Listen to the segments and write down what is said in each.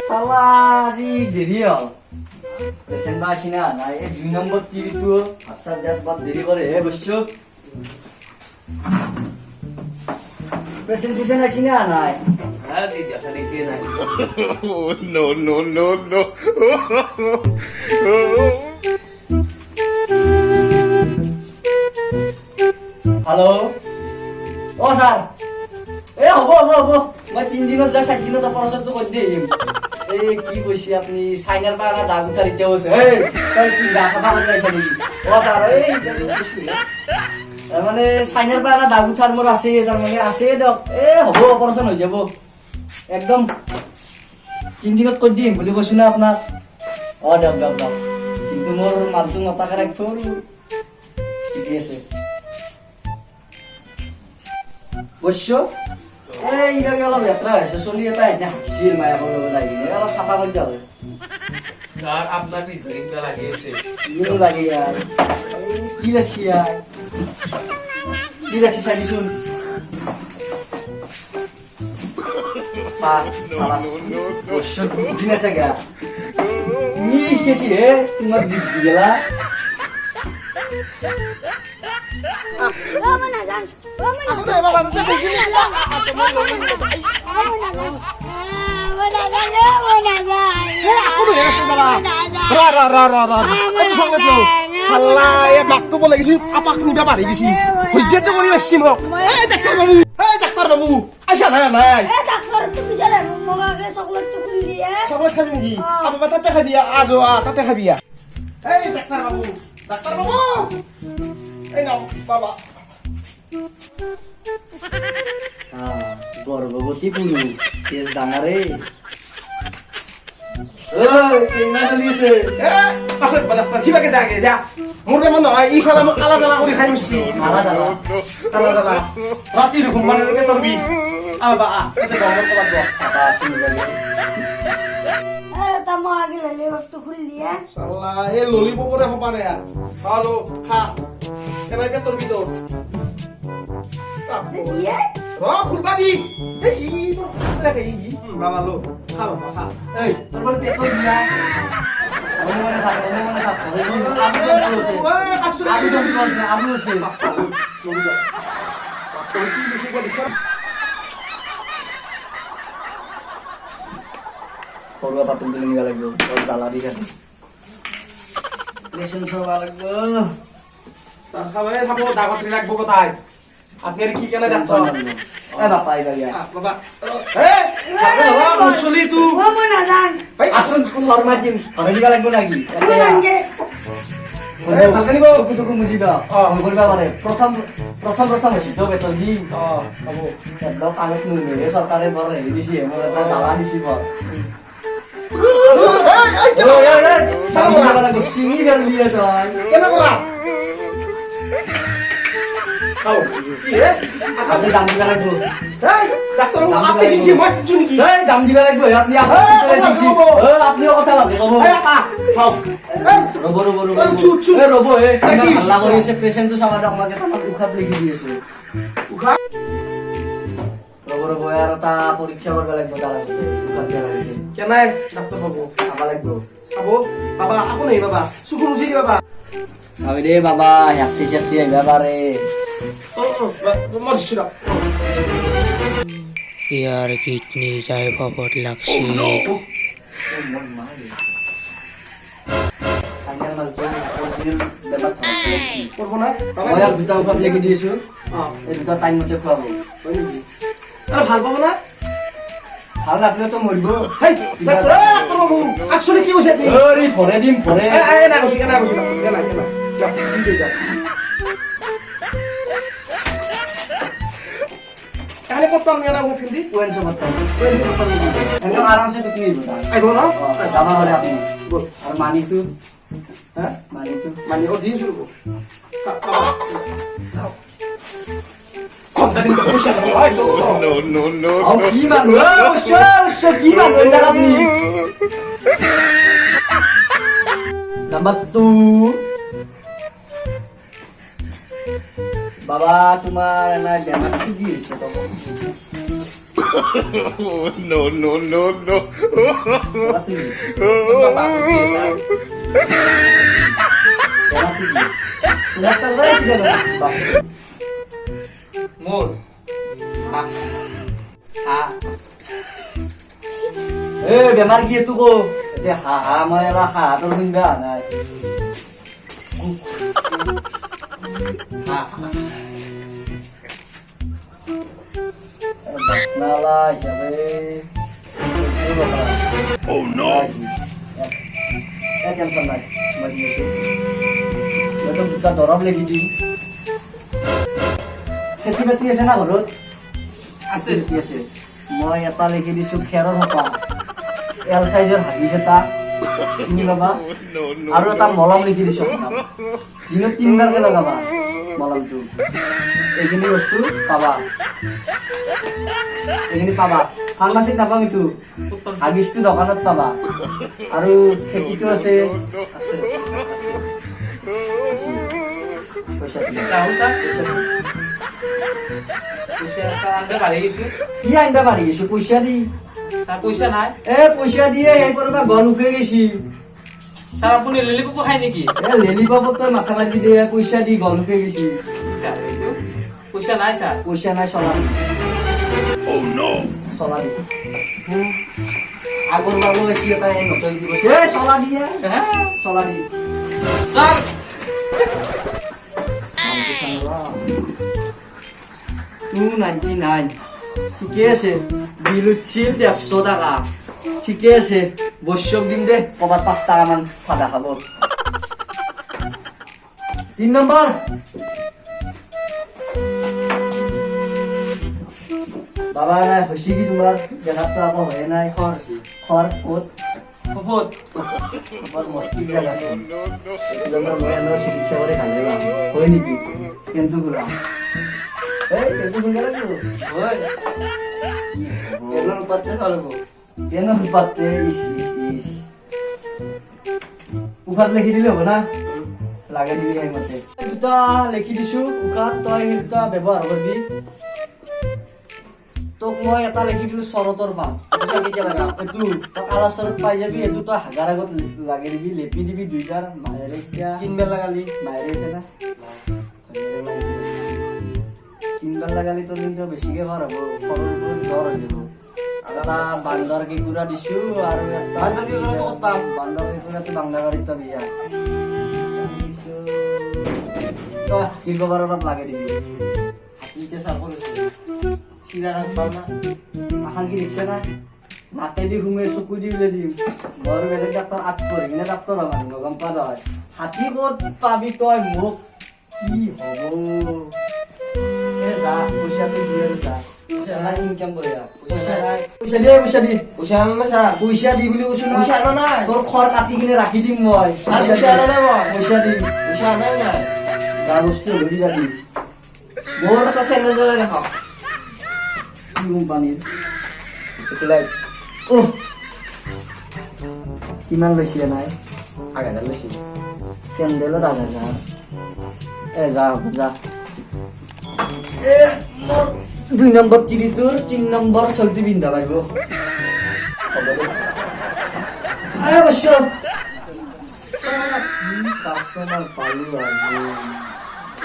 Salari দেরি হল patient বা আসি না না এই 2 নম্বর টিভি তো আচ্ছা যাত বাদ দেরি করে বসছ পেশেন্ট সেশন আসি না নাই হ্যাঁ দিদি এখানে কে নাই Oh, no, no, no, no. Hello ও স্যার এ হব হব হব মই 3 দিনত যা 7 দিনত অপারেশন তো করে দিম এই কি কইছি আপনি সাইনার পারা দাগ উঠারিতে হইছে এই তাই কি গাছা পালা যাইছে নাকি ও স্যার এই মানে সাইনার পারা দাগ উঠার মোর আছে তার মানে আছে দক এ হব অপারেশন হই যাব একদম 3 দিনত করে দিম বলি কইছ না আপনার ও দক দক দক কিন্তু মোর মালটো নতাকে রাখতো ঠিক আছে বসছো এই গাড়ি অলপ যাত্রা আছে চলি এটা না সিল মায়া বলে লাগি অলপ সাফা করে যাবে স্যার আপনার পিছ ধরিতে লাগিয়েছে ইউ লাগে यार কি লাগছি यार কি লাগছি সাজি শুন সালা বসছো দিনে সে গা নি কেসি হে তোমার দিক দিলা ডাক্তার বাবু আইসা না নাই চকলেট টুকুলি দিয়ে চকলেট খাবি নাকি আবার তাতে খাবি আজ তাতে খাবি এই ডাক্তার বাবু এই নাও বাবা গর্ভবতী পুরু কেস ডাঙারে ওই কেনা চলিছে আসল ডাক্তার কিবা কে যাগে যা মোর কেমন নয় ই শালা মোক কালা জ্বালা করে খাই মিছি মারা যাবা কালা জ্বালা রাতি রকম মানে কে তোরবি আবা এতে গমন করা দাও আটা শুনি লাগে আরে তামো আগে লেলে একটু খুল দিয়ে শালা এ ললিপপরে হপারে আর হ্যালো খা কেন কে তোরবি তোর দিয়ে খুলবা দি এই তোর লাগে এই বাবা লো খা বাবা খা এই তোর বল পেট দিয়া মনে থাক আবু জন্তুছে আবু আছে করবা পাতুন দিলে নিবা লাগবে ওর জ্বালা দিছে পেশেন্ট সবা লাগবে খাবারে খাবো দাগত রাখবো কোথায় আপনি আর কি কেন যাচ্ছেন এ বাবা ইয়া বাবা এই বাবা মুসলি তু ও মনা যান ভাই আসুন শর্মা দিন হবে দিবা লাগবে নাকি মনাঙ্গে ভালকে নিব কুতুকু মুজিবা করবা পারে প্রথম হইছে তো বেতন দি বাবু একদম কাগজ নুনে সরকারে বড় রেডি দিছি মোর এটা জ্বালা দিছি বড় চিনি ফেল দিয়ে চল কেন করা আও কি রে আপনি দাম দিবা লাগবো এই ডাক্তার আপনি শিখছি মই চুনি কি এই দাম দিবা লাগবো আপনি শিখছি আপনিও কথা লাগে এই আপা খাও রবো হাল্লা করেছে পেশেন্ট তো সামান্য আমাকে আমার উখাত লিখে দিয়েছে উখা রবো আর তা পরীক্ষা করবে লাগবে তারা উখাত দেওয়া লাগবে কেন ডাক্তার বাবু সাবা লাগবে খাবো বাবা আপু নেই বাবা সুকুন মুছি বাবা সাবি দে বাবা হাঁচি আইবা পারে মরিস না ইয়ার কিডনি টাইফয়েড লাগছে সাইনাল মাল তো অরিজিনাল ব্যাপার থাকছে করব না বাবা মই দুটা উখাত লিখে দিয়েছো হ্যাঁ এই দুটা টাইম মতে খাওয়াবো আরে ভাল পাবো না ভাল লাগলে তো মরব হেই ডাক্তার বাবু আসলে কি হইছে আপনি ওরে ফরে দিম ফরে এই না বসি না যা দিতে যা তাহলে কত টাকা নিয়ে না বলছেন দি কোয়েন সব একদম আরাম সে টুকনি বটা আইবো না দাবা করে আপনি বল আর মানি তো হ্যাঁ মানি তো মানে ও দিয়ে শুরু কোনটা দিন তো পয়সা দাও আই তো No, no, no. আও কি মানো কি মানো এটা আপনি নাম্বার 2 বাবা তোমার না বেমার কি হয়েছে তখন Oh, no, no, no, no. বাবা তুমি বাবা হচ্ছে স্যার বেমার কি তোমার তো রয়েছে কেন বাস মোর এ বেমার কি তুই গো এতে হা হা মারা হা তোর বিন্দা নাই বাসনালা হিসাবে oh no টেনশন নাই মই দিছো মই তো দুটা দৰব লিখি দিম খেতি বাতি আছে না ঘৰত আছে কি আছে মই এটা লিখি দিছো খেৰৰ হপা এল সাইজৰ হাগিছ এটা কিনি ল'বা No, no. আৰু এটা মলম লিখি দিছো দিনত 3 বাৰকে লগাবা মলমটো এইখিনি বস্তু পাবা এইখিনি পাবা ফাৰ্মাচিত নাপাম এইটো হাগিছটো দোকানত পাবা আৰু খেতিটো আছে আছে পইচা দিবা। ৰাহুল স্যাৰ পয়সা স্যাৰ আনতে পাৰি গেছি কি আনবা পাৰি গৈছো পইচা দি স্যাৰ পয়সা নাই পইচা দিয়ে সেই পৰা গল উঠে গেছি স্যাৰ আপনি ললিপপ খাই নেকি লেলি পাবত তই মাথা মাৰি দিয়ে পইচা দি গল উঠে গেছি স্যার এইটো পয়সা নাই স্যার পইচা নাই চলা দি চলা দি আগৰ বাবু এসি এটা এই নতুন দিব চলা দিয়ে হ্যাঁ চলা দি স্যার 299 ঠিকে আছে বিল উঠছিল 150 টাকা ঠিকে আছে বৈশ্যক দিম দে কবাত 5 টাকা মান চাদা খাব 3 নম্বৰ বাবা নাই হসি কি তোমার দেখাত তো আকৌ হয়ে নাই খর হসি খর ক'ত বহুত আমার মস্তি জায়গা আছে তোমার মই আনো চিকিৎসা করে খালে না হয় নেকি কিন্তু গুলা এই কিন্তু গুলা লাগো হয় এগুলোর পাতে চলবো কেন পাতে ইস ইস ইস উখাত লিখি দিলে হ'ব না লাগে দিবি সেই মতে দুটা লিখি দিছো উখাত তই সেই দুটা ব্যৱহাৰ কৰিবি তোক মই এটা লিখি দিলো চৰতৰ পাম কেতিয়া লগাম এইটো তই কালা চৰত পাই যাবি এইটো তই হাগাৰ আগত লাগি দিবি লেপি দিবি দুইবাৰ মায়েৰে এতিয়া 3 বাৰ লাগালি মায়েৰে আছে না 3 বাৰ লাগালি তোৰ কিন্তু বেছিকে ভাল হ'ব সৰুৰ পৰা জ্বৰ হৈ যাব আৰু এটা বান্দৰ কেঁকুৰা দিছো আৰু এটা বান্দৰ কেঁকুৰাটো ক'ত পাম? বান্দৰ কেঁকুৰাটো বাংলাবাৰীত পাবি যা তই হাতীৰ গোবৰৰ অলপ লাগি দিবি হাতিতে চাপৰ আছে চিৰা ৰাখ পাম না আখান কি দেখছে না নাকেদি ঘুমে চকু দি উলিয়াই দিম বৰ বেলেগ ডাক্তৰ আজ পঢ়ি কিনে ডাক্তৰ হয় মানুহ গম পা তই হাতী ক'ত পাবি তই মোক কি হ'ব এ যা পইচাটো দিয়ে যা পইচা নাই ইনকাম কৰি পইচা নাই পইচা দি পয়সা আনো না স্যাৰ পইচা দি বুলি কৈছো না পয়সা আনো নাই তোৰ খৰ কাটি কিনে ৰাখি দিম মই স্যার পয়সা আনো নাই মই পইচা দিম পয়সা আনাই নাই গা বস্তু ধৰিবা দিম মোৰ আছে চেণ্ডেল জোৰে দেখাও কি কোম্পানীৰ এগুলাই কিমান লৈছে নাই 1000 লৈছি কেন্দেলত 1000 এ যা যা 2 নম্বৰ তিৰিটোৰ 3 নম্বৰ চলতি পিন্ধা পাৰিব আয় বস্য কাস্টমাৰ পালো আজি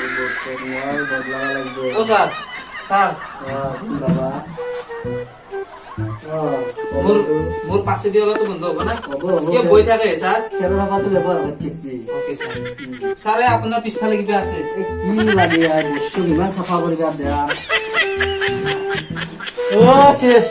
এই বছৰ মই বদলাব লাগিব ও স্যার স্যার বাবা মোর মোর পাশে দিয়ে গেলে তো বন্ধ হবে না হ'ব হ'ব কি বই থাকে স্যার খেৰৰ পাতো ব্যৱহাৰ কৰি চিপি ওকে স্যাৰ স্যাৰে আপনাৰ পিছফালে কিবা আছে কি লাগে আৰ বস্তু ইমান চাফা কৰিবা বেয়া শেষ